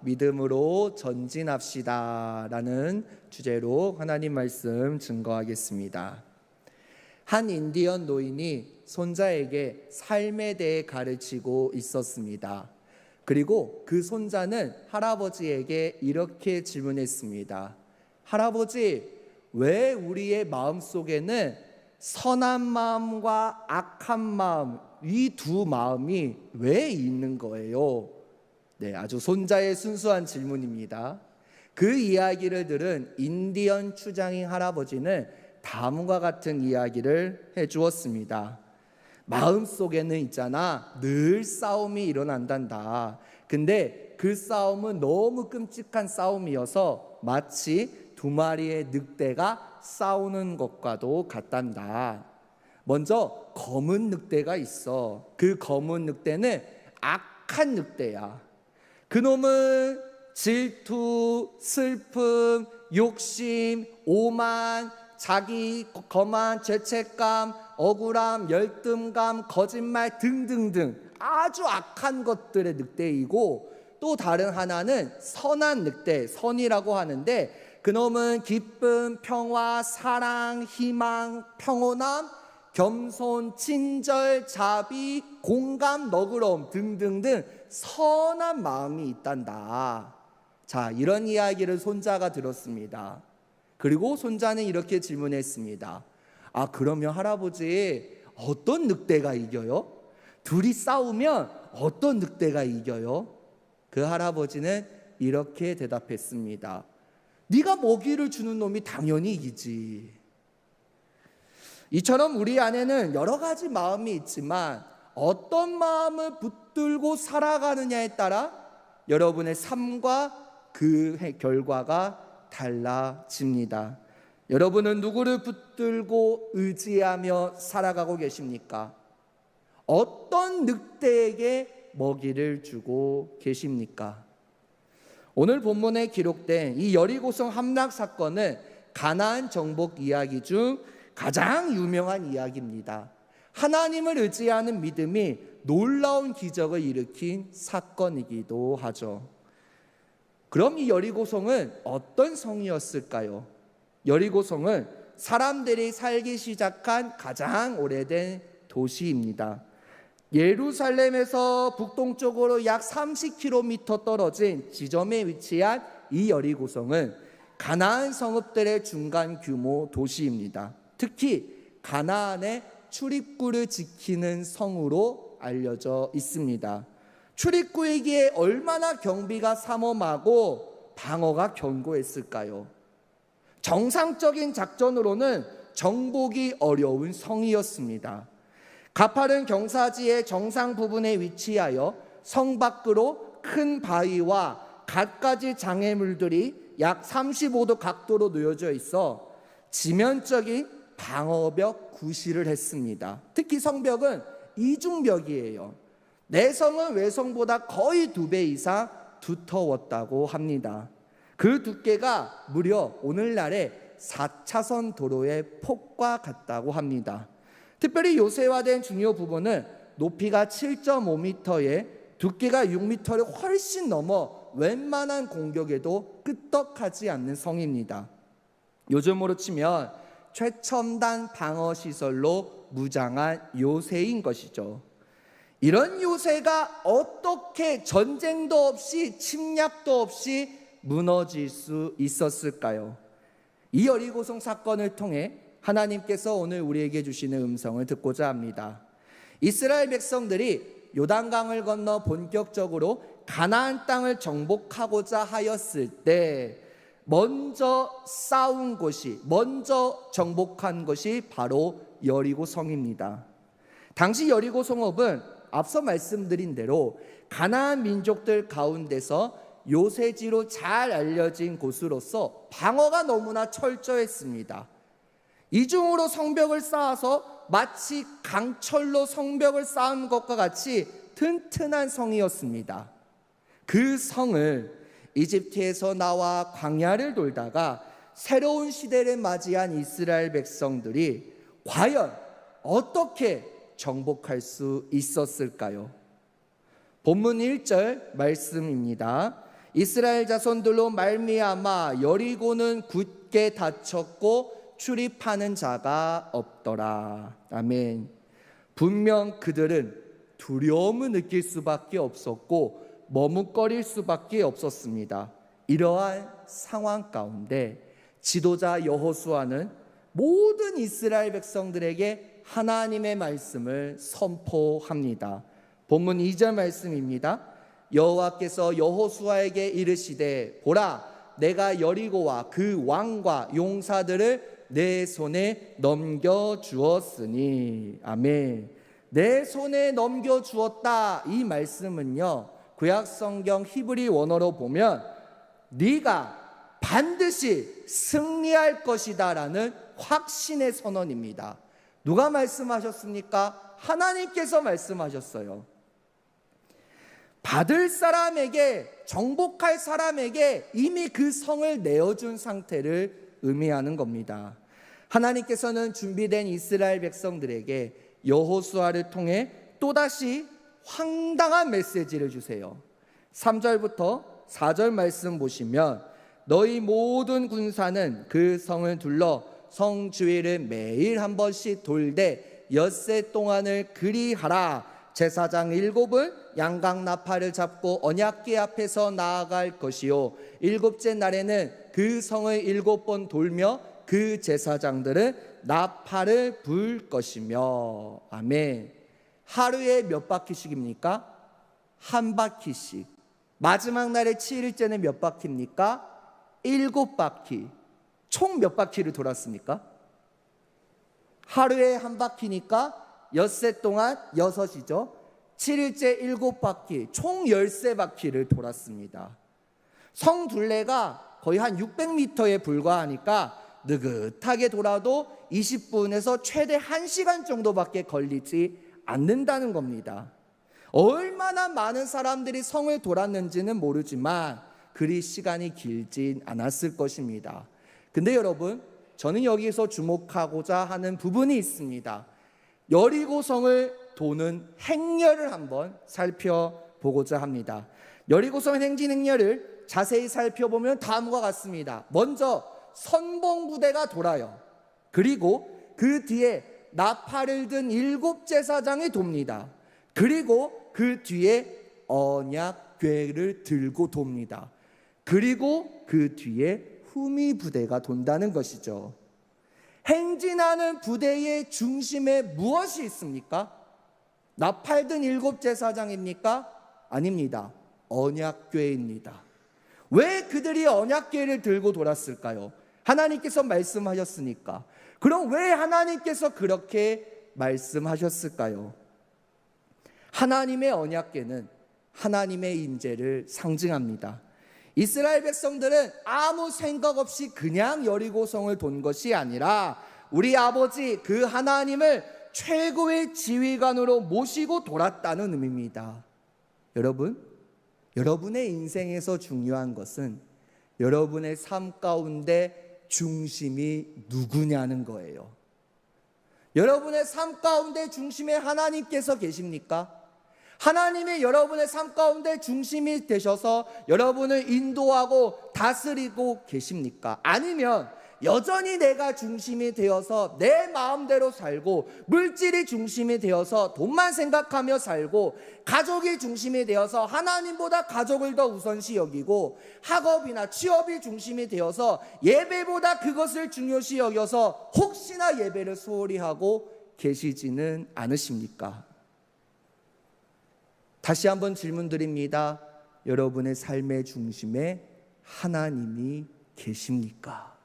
믿음으로 전진합시다 라는 주제로 하나님 말씀 증거하겠습니다. 한 인디언 노인이 손자에게 삶에 대해 가르치고 있었습니다. 그리고 그 손자는 할아버지에게 이렇게 질문했습니다. 할아버지, 왜 우리의 마음속에는 선한 마음과 악한 마음, 이 두 마음이 왜 있는 거예요? 네, 아주 손자의 순수한 질문입니다. 그 이야기를 들은 인디언 추장인 할아버지는 다음과 같은 이야기를 해주었습니다. 마음속에는 있잖아, 늘 싸움이 일어난단다. 근데 그 싸움은 너무 끔찍한 싸움이어서 마치 두 마리의 늑대가 싸우는 것과도 같단다. 먼저 검은 늑대가 있어. 그 검은 늑대는 악한 늑대야. 그놈은 질투, 슬픔, 욕심, 오만, 자기 거만, 죄책감, 억울함, 열등감, 거짓말 등등등 아주 악한 것들의 늑대이고, 또 다른 하나는 선한 늑대, 선이라고 하는데 그놈은 기쁨, 평화, 사랑, 희망, 평온함, 겸손, 친절, 자비, 공감, 너그러움 등등등 선한 마음이 있단다. 자, 이런 이야기를 손자가 들었습니다. 그리고 손자는 이렇게 질문했습니다. 아, 그러면 할아버지, 어떤 늑대가 이겨요? 둘이 싸우면 어떤 늑대가 이겨요? 그 할아버지는 이렇게 대답했습니다. 네가 먹이를 주는 놈이 당연히 이기지. 이처럼 우리 안에는 여러 가지 마음이 있지만 어떤 마음을 붙들고 살아가느냐에 따라 여러분의 삶과 그 결과가 달라집니다. 여러분은 누구를 붙들고 의지하며 살아가고 계십니까? 어떤 늑대에게 먹이를 주고 계십니까? 오늘 본문에 기록된 이 여리고성 함락 사건은 가나안 정복 이야기 중 가장 유명한 이야기입니다. 하나님을 의지하는 믿음이 놀라운 기적을 일으킨 사건이기도 하죠. 그럼 이 여리고성은 어떤 성이었을까요? 여리고성은 사람들이 살기 시작한 가장 오래된 도시입니다. 예루살렘에서 북동쪽으로 약 30km 떨어진 지점에 위치한 이 여리고성은 가나안 성읍들의 중간 규모 도시입니다. 특히 가나안의 출입구를 지키는 성으로 알려져 있습니다. 출입구이기에 얼마나 경비가 삼엄하고 방어가 견고했을까요? 정상적인 작전으로는 정복이 어려운 성이었습니다. 가파른 경사지의 정상 부분에 위치하여 성 밖으로 큰 바위와 갖가지 장애물들이 약 35도 각도로 놓여져 있어 지면적인 방어벽 구실을 했습니다. 특히 성벽은 이중벽이에요. 내성은 외성보다 거의 2배 이상 두터웠다고 합니다. 그 두께가 무려 오늘날의 4차선 도로의 폭과 같다고 합니다. 특별히 요새화된 중요 부분은 높이가 7.5m에 두께가 6m를 훨씬 넘어 웬만한 공격에도 끄떡하지 않는 성입니다. 요즘으로 치면 최첨단 방어시설로 무장한 요새인 것이죠. 이런 요새가 어떻게 전쟁도 없이 침략도 없이 무너질 수 있었을까요? 이 여리고성 사건을 통해 하나님께서 오늘 우리에게 주시는 음성을 듣고자 합니다. 이스라엘 백성들이 요단강을 건너 본격적으로 가나안 땅을 정복하고자 하였을 때 먼저 싸운 곳이, 먼저 정복한 것이 바로 여리고성입니다. 당시 여리고 성읍은 앞서 말씀드린 대로 가나안 민족들 가운데서 요새지로 잘 알려진 곳으로서 방어가 너무나 철저했습니다. 이중으로 성벽을 쌓아서 마치 강철로 성벽을 쌓은 것과 같이 튼튼한 성이었습니다. 그 성을 이집트에서 나와 광야를 돌다가 새로운 시대를 맞이한 이스라엘 백성들이 과연 어떻게 정복할 수 있었을까요? 본문 1절 말씀입니다. 이스라엘 자손들로 말미암아 여리고는 굳게 닫혔고 출입하는 자가 없더라. 아멘. 분명 그들은 두려움을 느낄 수밖에 없었고 머뭇거릴 수밖에 없었습니다. 이러한 상황 가운데 지도자 여호수아는 모든 이스라엘 백성들에게 하나님의 말씀을 선포합니다. 본문 2절 말씀입니다. 여호와께서 여호수아에게 이르시되 보라 내가 여리고와 그 왕과 용사들을 내 손에 넘겨주었으니. 아멘. 내 손에 넘겨주었다. 이 말씀은요, 구약성경 히브리 원어로 보면 네가 반드시 승리할 것이다 라는 확신의 선언입니다. 누가 말씀하셨습니까? 하나님께서 말씀하셨어요. 받을 사람에게, 정복할 사람에게 이미 그 성을 내어준 상태를 의미하는 겁니다. 하나님께서는 준비된 이스라엘 백성들에게 여호수아를 통해 또다시 황당한 메시지를 주세요. 3절부터 4절 말씀 보시면 너희 모든 군사는 그 성을 둘러 성 주위를 매일 한 번씩 돌되 엿새 동안을 그리하라. 제사장 7은 양각 나팔을 잡고 언약궤 앞에서 나아갈 것이요 7째 날에는 그 성을 7번 돌며 그 제사장들은 나팔을 불 것이며. 아멘. 하루에 몇 바퀴씩입니까? 한 바퀴씩. 마지막 날의 7일째는 몇 바퀴입니까? 7바퀴. 총 몇 바퀴를 돌았습니까? 하루에 한 바퀴니까 엿새 동안 6이죠. 7일째 7바퀴, 총 13바퀴를 돌았습니다. 성 둘레가 거의 한 600m에 불과하니까 느긋하게 돌아도 20분에서 최대 1시간 정도밖에 걸리지 않는다는 겁니다. 얼마나 많은 사람들이 성을 돌았는지는 모르지만 그리 시간이 길진 않았을 것입니다. 근데 여러분, 저는 여기서 주목하고자 하는 부분이 있습니다. 여리고성을 도는 행렬을 한번 살펴보고자 합니다. 여리고성 행진 행렬을 자세히 살펴보면 다음과 같습니다. 먼저 선봉부대가 돌아요. 그리고 그 뒤에 나팔을 든 7제사장이 돕니다. 그리고 그 뒤에 언약궤를 들고 돕니다. 그리고 그 뒤에 후미부대가 돈다는 것이죠. 행진하는 부대의 중심에 무엇이 있습니까? 나팔 든 7제사장입니까? 아닙니다. 언약궤입니다. 왜 그들이 언약궤를 들고 돌았을까요? 하나님께서 말씀하셨으니까. 그럼 왜 하나님께서 그렇게 말씀하셨을까요? 하나님의 언약궤는 하나님의 임재를 상징합니다. 이스라엘 백성들은 아무 생각 없이 그냥 여리고성을 돈 것이 아니라 우리 아버지 그 하나님을 최고의 지휘관으로 모시고 돌았다는 의미입니다. 여러분, 여러분의 인생에서 중요한 것은 여러분의 삶 가운데 중심이 누구냐는 거예요. 여러분의 삶 가운데 중심에 하나님께서 계십니까? 하나님이 여러분의 삶 가운데 중심이 되셔서 여러분을 인도하고 다스리고 계십니까? 아니면 여전히 내가 중심이 되어서 내 마음대로 살고, 물질이 중심이 되어서 돈만 생각하며 살고, 가족이 중심이 되어서 하나님보다 가족을 더 우선시 여기고, 학업이나 취업이 중심이 되어서 예배보다 그것을 중요시 여겨서 혹시나 예배를 소홀히 하고 계시지는 않으십니까? 다시 한번 질문 드립니다. 여러분의 삶의 중심에 하나님이 계십니까?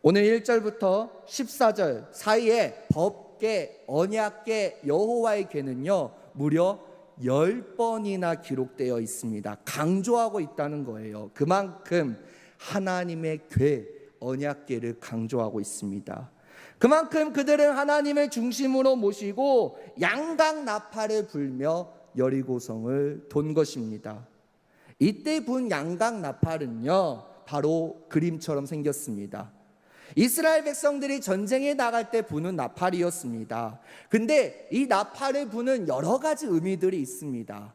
오늘 1절부터 14절 사이에 법궤, 언약궤, 여호와의 궤는요 무려 10번이나 기록되어 있습니다. 강조하고 있다는 거예요. 그만큼 하나님의 궤, 언약궤를 강조하고 있습니다. 그만큼 그들은 하나님을 중심으로 모시고 양각 나팔을 불며 여리고성을 돈 것입니다. 이때 분 양각 나팔은요 바로 그림처럼 생겼습니다. 이스라엘 백성들이 전쟁에 나갈 때 부는 나팔이었습니다. 근데 이 나팔을 부는 여러 가지 의미들이 있습니다.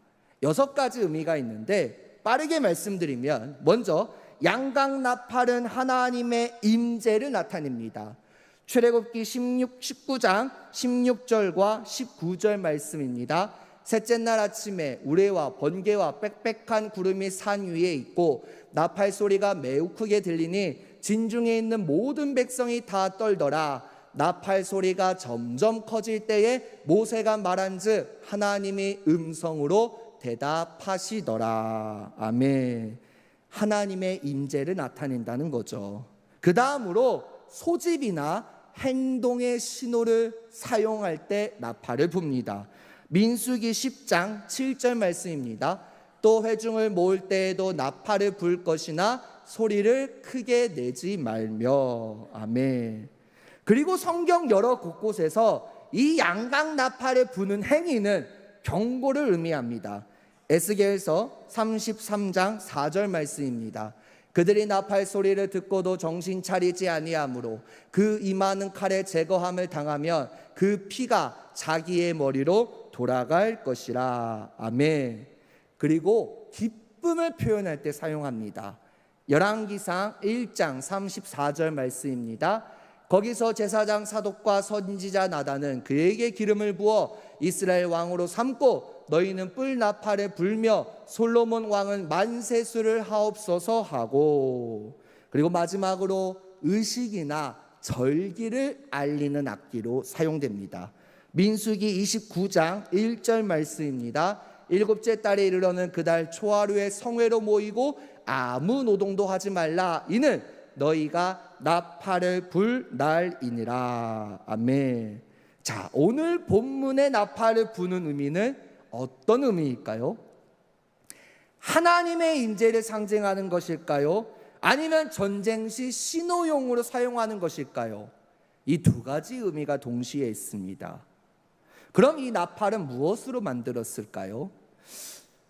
6가지 의미가 있는데 빠르게 말씀드리면 먼저 양강나팔은 하나님의 임재를 나타냅니다. 출애굽기 19장 16절과 19절 말씀입니다. 셋째 날 아침에 우레와 번개와 빽빽한 구름이 산 위에 있고 나팔 소리가 매우 크게 들리니 진중에 있는 모든 백성이 다 떨더라. 나팔 소리가 점점 커질 때에 모세가 말한즉 하나님이 음성으로 대답하시더라. 아멘. 하나님의 임재를 나타낸다는 거죠. 그 다음으로 소집이나 행동의 신호를 사용할 때 나팔을 붑니다. 민수기 10장 7절 말씀입니다. 또 회중을 모을 때에도 나팔을 불 것이나 소리를 크게 내지 말며. 아멘. 그리고 성경 여러 곳곳에서 이 양강 나팔을 부는 행위는 경고를 의미합니다. 에스겔서 33장 4절 말씀입니다. 그들이 나팔 소리를 듣고도 정신 차리지 아니하므로 그 임하는 칼에 제거함을 당하면 그 피가 자기의 머리로 돌아갈 것이라. 아멘. 그리고 기쁨을 표현할 때 사용합니다. 열왕기상 1장 34절 말씀입니다. 거기서 제사장 사독과 선지자 나단은 그에게 기름을 부어 이스라엘 왕으로 삼고 너희는 뿔 나팔을 불며 솔로몬 왕은 만세수를 하옵소서 하고, 그리고 마지막으로 의식이나 절기를 알리는 악기로 사용됩니다. 민수기 29장 1절 말씀입니다. 7째 달에 이르러는 그달 초하루에 성회로 모이고 아무 노동도 하지 말라. 이는 너희가 나팔을 불 날이니라. 아멘. 자, 오늘 본문의 나팔을 부는 의미는 어떤 의미일까요? 하나님의 임재를 상징하는 것일까요? 아니면 전쟁 시 신호용으로 사용하는 것일까요? 이 두 가지 의미가 동시에 있습니다. 그럼 이 나팔은 무엇으로 만들었을까요?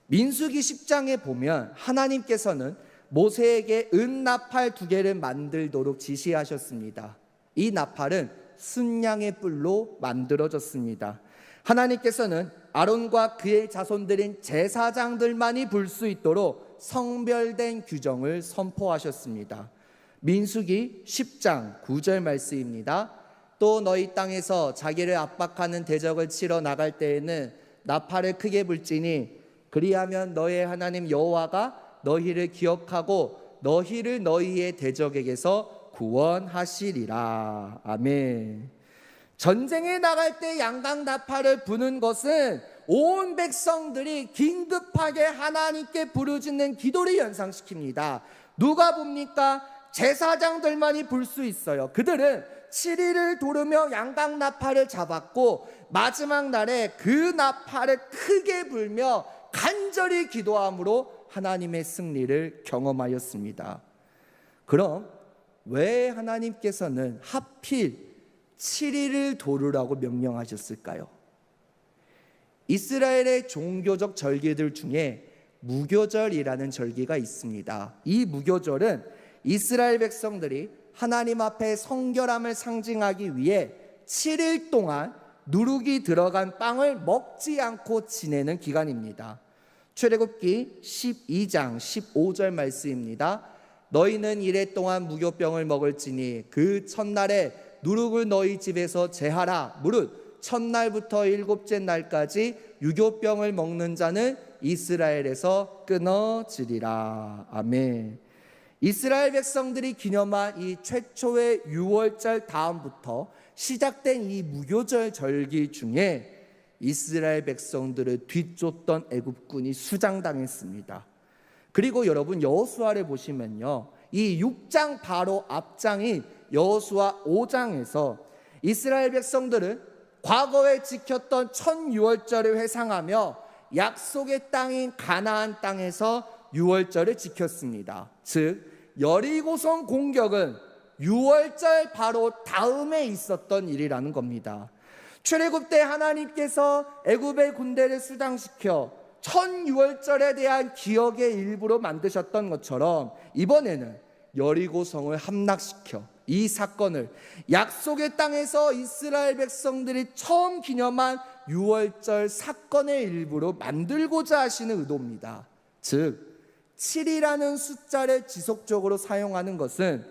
민수기 10장에 보면 하나님께서는 모세에게 은나팔 2개를 만들도록 지시하셨습니다. 이 나팔은 순양의 뿔로 만들어졌습니다. 하나님께서는 아론과 그의 자손들인 제사장들만이 불 수 있도록 성별된 규정을 선포하셨습니다. 민수기 10장 9절 말씀입니다. 또 너희 땅에서 자기를 압박하는 대적을 치러 나갈 때에는 나팔을 크게 불지니 그리하면 너의 하나님 여호와가 너희를 기억하고 너희를 너희의 대적에게서 구원하시리라. 아멘. 전쟁에 나갈 때 양강 나팔을 부는 것은 온 백성들이 긴급하게 하나님께 부르짖는 기도를 연상시킵니다. 누가 봅니까? 제사장들만이 불 수 있어요. 그들은 7일을 도르며 양강 나팔을 잡았고 마지막 날에 그 나팔을 크게 불며 간절히 기도함으로 하나님의 승리를 경험하였습니다. 그럼 왜 하나님께서는 하필 7일을 도르라고 명령하셨을까요? 이스라엘의 종교적 절기들 중에 무교절이라는 절기가 있습니다. 이 무교절은 이스라엘 백성들이 하나님 앞에 성결함을 상징하기 위해 7일 동안 누룩이 들어간 빵을 먹지 않고 지내는 기간입니다. 출애굽기 12장 15절 말씀입니다. 너희는 이래 동안 무교병을 먹을지니 그 첫날에 누룩을 너희 집에서 제하라. 무릇 첫날부터 7째 날까지 유교병을 먹는 자는 이스라엘에서 끊어지리라. 아멘. 이스라엘 백성들이 기념한 이 최초의 유월절 다음부터 시작된 이 무교절 절기 중에 이스라엘 백성들을 뒤쫓던 애굽군이 수장당했습니다. 그리고 여러분 여호수아를 보시면요, 이 6장 바로 앞장인 여호수아 5장에서 이스라엘 백성들은 과거에 지켰던 첫 유월절을 회상하며 약속의 땅인 가나안 땅에서 유월절을 지켰습니다. 즉 여리고성 공격은 유월절 바로 다음에 있었던 일이라는 겁니다. 출애굽 때 하나님께서 애굽의 군대를 수장시켜 첫 유월절에 대한 기억의 일부로 만드셨던 것처럼 이번에는 여리고성을 함락시켜 이 사건을 약속의 땅에서 이스라엘 백성들이 처음 기념한 유월절 사건의 일부로 만들고자 하시는 의도입니다. 즉 7이라는 숫자를 지속적으로 사용하는 것은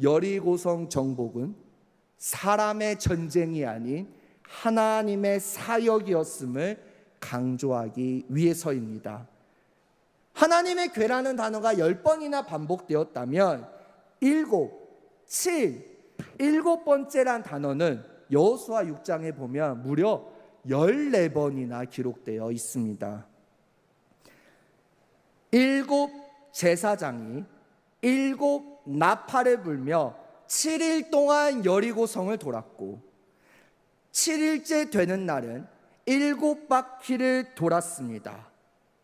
여리고성 정복은 사람의 전쟁이 아닌 하나님의 사역이었음을 강조하기 위해서입니다. 하나님의 궤라는 단어가 10번이나 반복되었다면 7, 7, 7번째란 단어는 여호수아 6장에 보면 무려 14번이나 기록되어 있습니다. 7 제사장이 7 나팔을 불며 7일 동안 여리고성을 돌았고 7일째 되는 날은 7바퀴를 돌았습니다.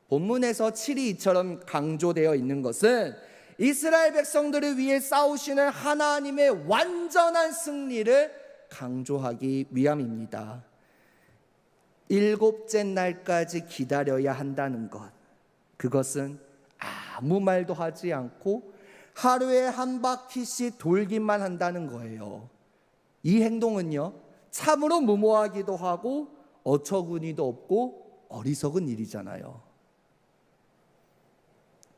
본문에서 7이 이처럼 강조되어 있는 것은 이스라엘 백성들을 위해 싸우시는 하나님의 완전한 승리를 강조하기 위함입니다. 7째 날까지 기다려야 한다는 것, 그것은 아무 말도 하지 않고 하루에 한 바퀴씩 돌기만 한다는 거예요. 이 행동은요, 참으로 무모하기도 하고 어처구니도 없고 어리석은 일이잖아요.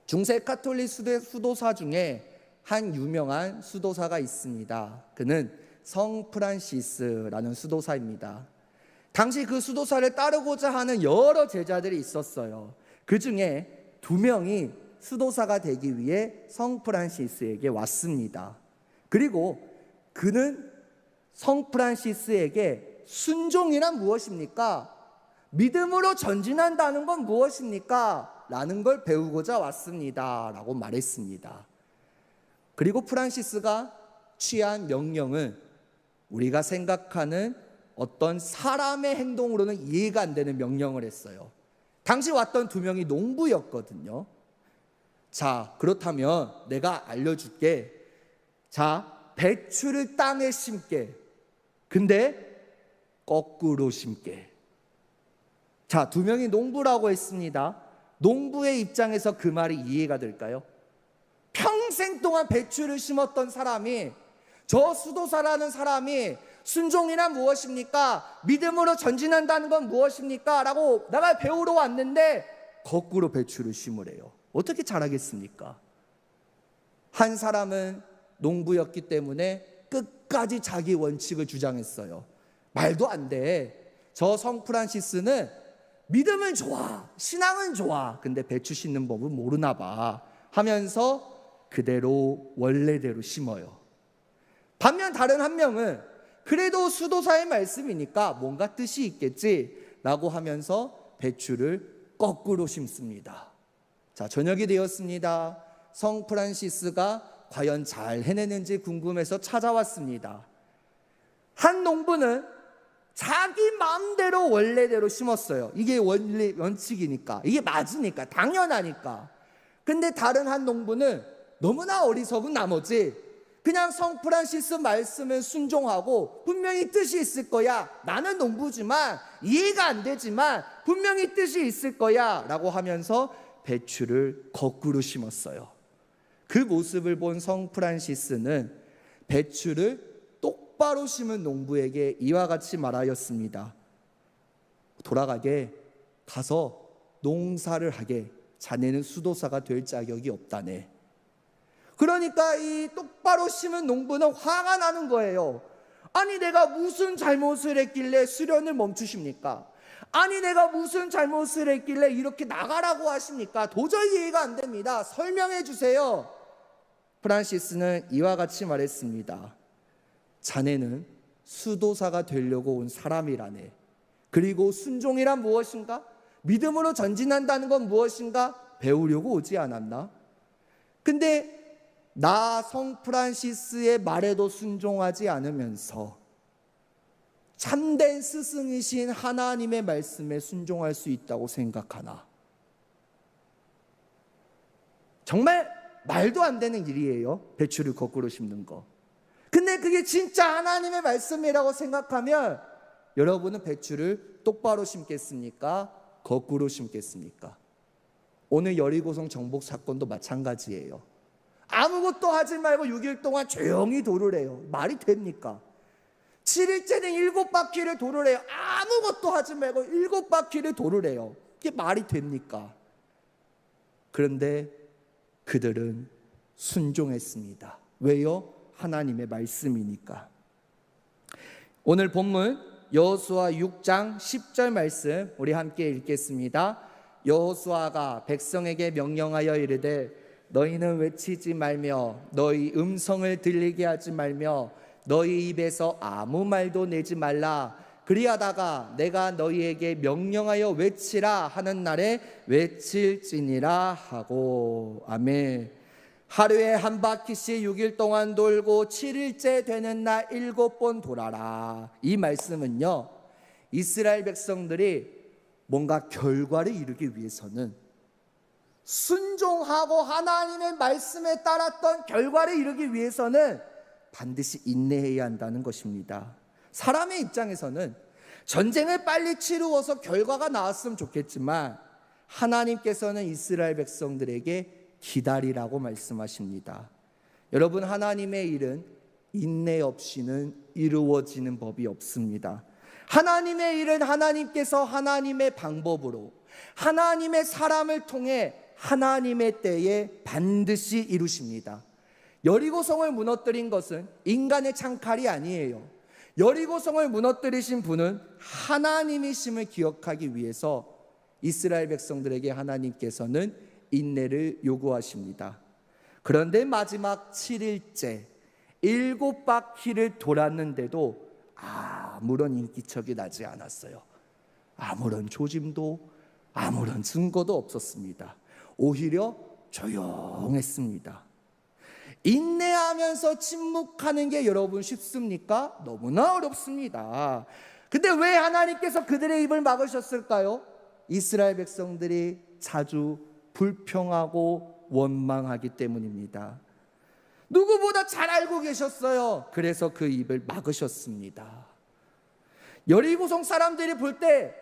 중세 가톨릭 수도사 중에 한 유명한 수도사가 있습니다. 그는 성 프란시스라는 수도사입니다. 당시 그 수도사를 따르고자 하는 여러 제자들이 있었어요. 그 중에 2명이 수도사가 되기 위해 성 프란시스에게 왔습니다. 그리고 그는 성 프란시스에게 순종이란 무엇입니까? 믿음으로 전진한다는 건 무엇입니까? 라는 걸 배우고자 왔습니다 라고 말했습니다. 그리고 프란시스가 취한 명령은 우리가 생각하는 어떤 사람의 행동으로는 이해가 안 되는 명령을 했어요. 당시 왔던 2명이 농부였거든요. 자, 그렇다면 내가 알려줄게. 자, 배추를 땅에 심게. 근데 거꾸로 심게. 자, 2명이 농부라고 했습니다. 농부의 입장에서 그 말이 이해가 될까요? 평생 동안 배추를 심었던 사람이, 저 수도사라는 사람이 순종이란 무엇입니까? 믿음으로 전진한다는 건 무엇입니까? 라고 내가 배우러 왔는데 거꾸로 배추를 심으래요. 어떻게 잘하겠습니까? 한 사람은 농부였기 때문에 끝까지 자기 원칙을 주장했어요. 말도 안 돼. 저 성 프란시스는 믿음은 좋아, 신앙은 좋아, 근데 배추 심는 법은 모르나 봐 하면서 그대로 원래대로 심어요. 반면 다른 한 명은 그래도 수도사의 말씀이니까 뭔가 뜻이 있겠지 라고 하면서 배추를 거꾸로 심습니다. 자, 저녁이 되었습니다. 성 프란시스가 과연 잘 해내는지 궁금해서 찾아왔습니다. 한 농부는 자기 마음대로 원래대로 심었어요. 이게 원칙이니까, 이게 맞으니까, 당연하니까. 근데 다른 한 농부는 너무나 어리석은 나머지 그냥 성 프란시스 말씀을 순종하고 분명히 뜻이 있을 거야, 나는 농부지만 이해가 안 되지만 분명히 뜻이 있을 거야 라고 하면서 배추를 거꾸로 심었어요. 그 모습을 본 성 프란시스는 배추를 똑바로 심은 농부에게 이와 같이 말하였습니다. 돌아가게, 가서 농사를 하게. 자네는 수도사가 될 자격이 없다네. 그러니까 이 똑바로 심은 농부는 화가 나는 거예요. 아니, 내가 무슨 잘못을 했길래 수련을 멈추십니까? 아니, 내가 무슨 잘못을 했길래 이렇게 나가라고 하십니까? 도저히 이해가 안 됩니다. 설명해 주세요. 프란시스는 이와 같이 말했습니다. 자네는 수도사가 되려고 온 사람이라네. 그리고 순종이란 무엇인가? 믿음으로 전진한다는 건 무엇인가? 배우려고 오지 않았나? 근데 나 성 프란시스의 말에도 순종하지 않으면서 참된 스승이신 하나님의 말씀에 순종할 수 있다고 생각하나? 정말 말도 안 되는 일이에요. 배추를 거꾸로 심는 거. 근데 그게 진짜 하나님의 말씀이라고 생각하면 여러분은 배추를 똑바로 심겠습니까? 거꾸로 심겠습니까? 오늘 여리고성 정복 사건도 마찬가지예요. 아무것도 하지 말고 6일 동안 조용히 돌으래요. 말이 됩니까? 7일째는 7바퀴를 도르래요. 아무것도 하지 말고 7바퀴를 도르래요. 이게 말이 됩니까? 그런데 그들은 순종했습니다. 왜요? 하나님의 말씀이니까. 오늘 본문 여호수아 6장 10절 말씀 우리 함께 읽겠습니다. 여호수아가 백성에게 명령하여 이르되 너희는 외치지 말며 너희 음성을 들리게 하지 말며 너희 입에서 아무 말도 내지 말라. 그리하다가 내가 너희에게 명령하여 외치라 하는 날에 외칠지니라 하고. 아멘. 하루에 한 바퀴씩 6일 동안 돌고 7일째 되는 날 7번 돌아라. 이 말씀은요, 이스라엘 백성들이 뭔가 결과를 이루기 위해서는 순종하고 하나님의 말씀에 따랐던 결과를 이루기 위해서는 반드시 인내해야 한다는 것입니다. 사람의 입장에서는 전쟁을 빨리 치루어서 결과가 나왔으면 좋겠지만 하나님께서는 이스라엘 백성들에게 기다리라고 말씀하십니다. 여러분, 하나님의 일은 인내 없이는 이루어지는 법이 없습니다. 하나님의 일은 하나님께서 하나님의 방법으로 하나님의 사람을 통해 하나님의 때에 반드시 이루십니다. 여리고성을 무너뜨린 것은 인간의 창칼이 아니에요. 여리고성을 무너뜨리신 분은 하나님이심을 기억하기 위해서 이스라엘 백성들에게 하나님께서는 인내를 요구하십니다. 그런데 마지막 7일째 7바퀴를 돌았는데도 아무런 인기척이 나지 않았어요. 아무런 조짐도 아무런 증거도 없었습니다. 오히려 조용했습니다. 인내하면서 침묵하는 게 여러분 쉽습니까? 너무나 어렵습니다. 근데 왜 하나님께서 그들의 입을 막으셨을까요? 이스라엘 백성들이 자주 불평하고 원망하기 때문입니다. 누구보다 잘 알고 계셨어요. 그래서 그 입을 막으셨습니다. 여리고성 사람들이 볼 때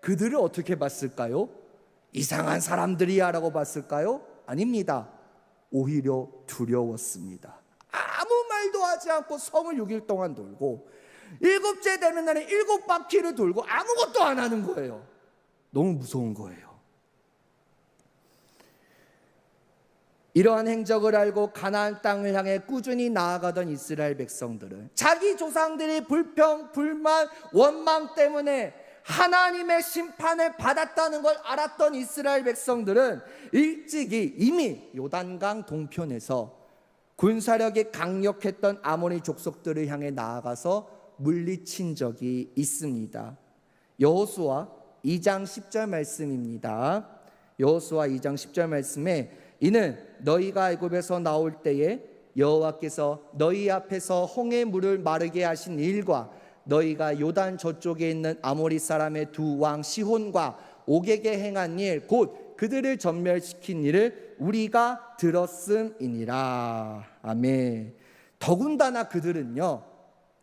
그들을 어떻게 봤을까요? 이상한 사람들이야 라고 봤을까요? 아닙니다. 오히려 두려웠습니다. 아무 말도 하지 않고 성을 6일 동안 돌고 7째 되는 날에 7바퀴를 돌고 아무것도 안 하는 거예요. 너무 무서운 거예요. 이러한 행적을 알고 가나안 땅을 향해 꾸준히 나아가던 이스라엘 백성들은 자기 조상들이 불평, 불만, 원망 때문에 하나님의 심판을 받았다는 걸 알았던 이스라엘 백성들은 일찍이 이미 요단강 동편에서 군사력이 강력했던 아모리 족속들을 향해 나아가서 물리친 적이 있습니다. 여호수아 2장 10절 말씀입니다. 여호수아 2장 10절 말씀에 이는 너희가 애굽에서 나올 때에 여호와께서 너희 앞에서 홍해 물을 마르게 하신 일과 너희가 요단 저쪽에 있는 아모리 사람의 두 왕 시혼과 옥에게 행한 일 곧 그들을 전멸시킨 일을 우리가 들었음이니라. 아멘. 더군다나 그들은요,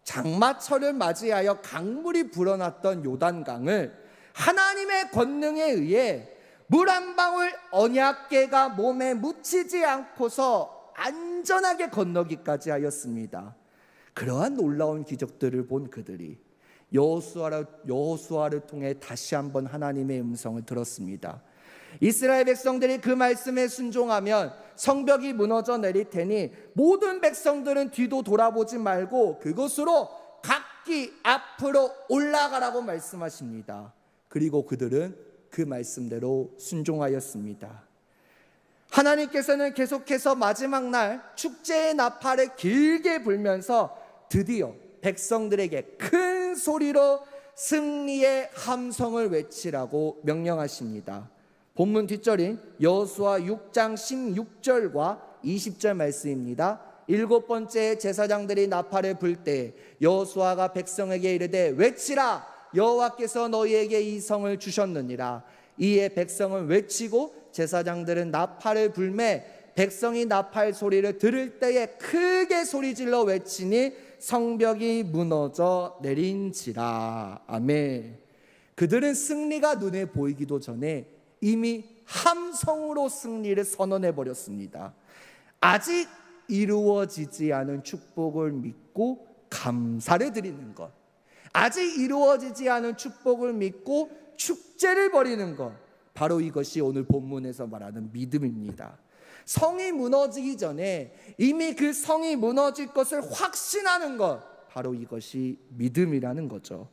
장마철을 맞이하여 강물이 불어났던 요단강을 하나님의 권능에 의해 물 한 방울 언약궤가 몸에 묻히지 않고서 안전하게 건너기까지 하였습니다. 그러한 놀라운 기적들을 본 그들이 여호수아를 통해 다시 한번 하나님의 음성을 들었습니다. 이스라엘 백성들이 그 말씀에 순종하면 성벽이 무너져 내릴 테니 모든 백성들은 뒤도 돌아보지 말고 그곳으로 각기 앞으로 올라가라고 말씀하십니다. 그리고 그들은 그 말씀대로 순종하였습니다. 하나님께서는 계속해서 마지막 날 축제의 나팔을 길게 불면서 드디어 백성들에게 큰 소리로 승리의 함성을 외치라고 명령하십니다. 본문 뒷절인 여호수아 6장 16절과 20절 말씀입니다. 7번째 제사장들이 나팔을 불 때 여호수아가 백성에게 이르되 외치라 여호와께서 너희에게 이 성을 주셨느니라. 이에 백성은 외치고 제사장들은 나팔을 불매 백성이 나팔 소리를 들을 때에 크게 소리질러 외치니 성벽이 무너져 내린지라. 아멘. 그들은 승리가 눈에 보이기도 전에 이미 함성으로 승리를 선언해 버렸습니다. 아직 이루어지지 않은 축복을 믿고 감사를 드리는 것, 아직 이루어지지 않은 축복을 믿고 축제를 벌이는 것, 바로 이것이 오늘 본문에서 말하는 믿음입니다. 성이 무너지기 전에 이미 그 성이 무너질 것을 확신하는 것, 바로 이것이 믿음이라는 거죠.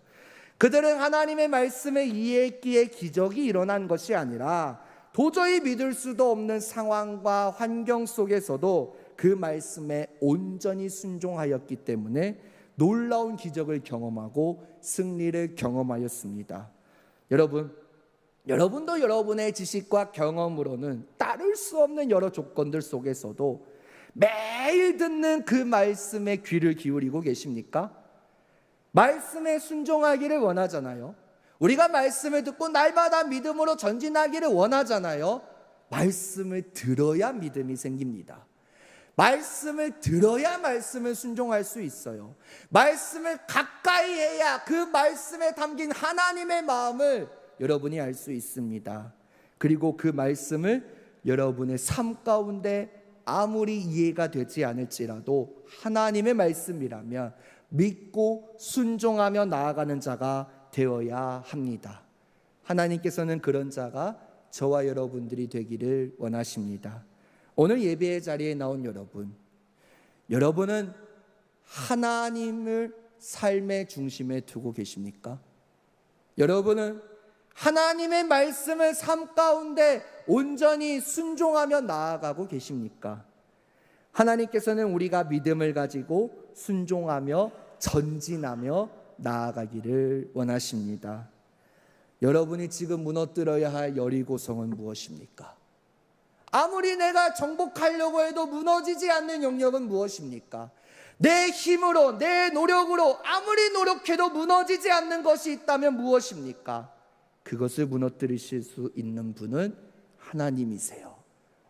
그들은 하나님의 말씀을 이해했기에 기적이 일어난 것이 아니라 도저히 믿을 수도 없는 상황과 환경 속에서도 그 말씀에 온전히 순종하였기 때문에 놀라운 기적을 경험하고 승리를 경험하였습니다. 여러분도 여러분의 지식과 경험으로는 따를 수 없는 여러 조건들 속에서도 매일 듣는 그 말씀에 귀를 기울이고 계십니까? 말씀에 순종하기를 원하잖아요. 우리가 말씀을 듣고 날마다 믿음으로 전진하기를 원하잖아요. 말씀을 들어야 믿음이 생깁니다. 말씀을 들어야 말씀을 순종할 수 있어요. 말씀을 가까이 해야 그 말씀에 담긴 하나님의 마음을 여러분이 알 수 있습니다. 그리고 그 말씀을 여러분의 삶 가운데 아무리 이해가 되지 않을지라도 하나님의 말씀이라면 믿고 순종하며 나아가는 자가 되어야 합니다. 하나님께서는 그런 자가 저와 여러분들이 되기를 원하십니다. 오늘 예배의 자리에 나온 여러분은 하나님을 삶의 중심에 두고 계십니까? 여러분은 하나님의 말씀을 삶 가운데 온전히 순종하며 나아가고 계십니까? 하나님께서는 우리가 믿음을 가지고 순종하며 전진하며 나아가기를 원하십니다. 여러분이 지금 무너뜨려야 할 여리고성은 무엇입니까? 아무리 내가 정복하려고 해도 무너지지 않는 영역은 무엇입니까? 내 힘으로, 내 노력으로 아무리 노력해도 무너지지 않는 것이 있다면 무엇입니까? 그것을 무너뜨리실 수 있는 분은 하나님이세요.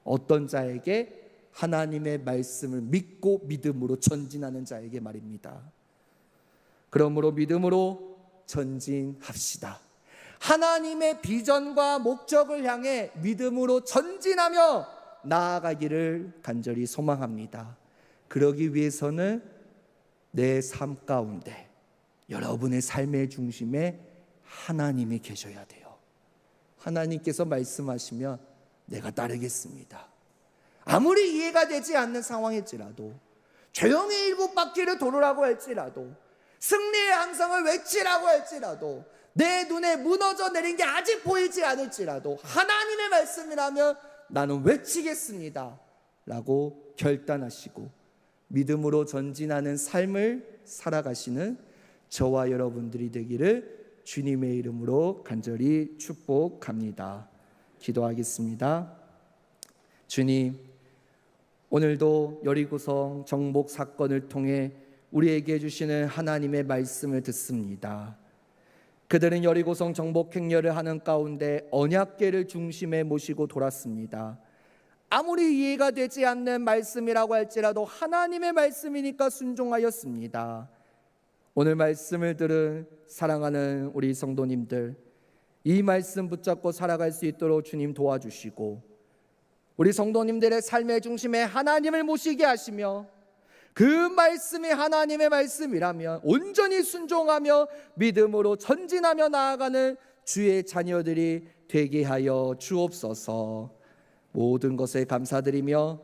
어떤 자에게? 하나님의 말씀을 믿고 믿음으로 전진하는 자에게 말입니다. 그러므로 믿음으로 전진합시다. 하나님의 비전과 목적을 향해 믿음으로 전진하며 나아가기를 간절히 소망합니다. 그러기 위해서는 내 삶 가운데 여러분의 삶의 중심에 하나님이 계셔야 돼요. 하나님께서 말씀하시면 내가 따르겠습니다. 아무리 이해가 되지 않는 상황일지라도, 조용히 7바퀴를 돌으라고 할지라도, 승리의 함성을 외치라고 할지라도, 내 눈에 무너져 내린 게 아직 보이지 않을지라도 하나님의 말씀이라면 나는 외치겠습니다 라고 결단하시고 믿음으로 전진하는 삶을 살아가시는 저와 여러분들이 되기를 주님의 이름으로 간절히 축복합니다. 기도하겠습니다. 주님, 오늘도 여리고성 정복 사건을 통해 우리에게 주시는 하나님의 말씀을 듣습니다. 그들은 여리고성 정복 행렬을 하는 가운데 언약궤를 중심에 모시고 돌았습니다. 아무리 이해가 되지 않는 말씀이라고 할지라도 하나님의 말씀이니까 순종하였습니다. 오늘 말씀을 들은 사랑하는 우리 성도님들, 이 말씀 붙잡고 살아갈 수 있도록 주님 도와주시고 우리 성도님들의 삶의 중심에 하나님을 모시게 하시며 그 말씀이 하나님의 말씀이라면 온전히 순종하며 믿음으로 전진하며 나아가는 주의 자녀들이 되게 하여 주옵소서. 모든 것에 감사드리며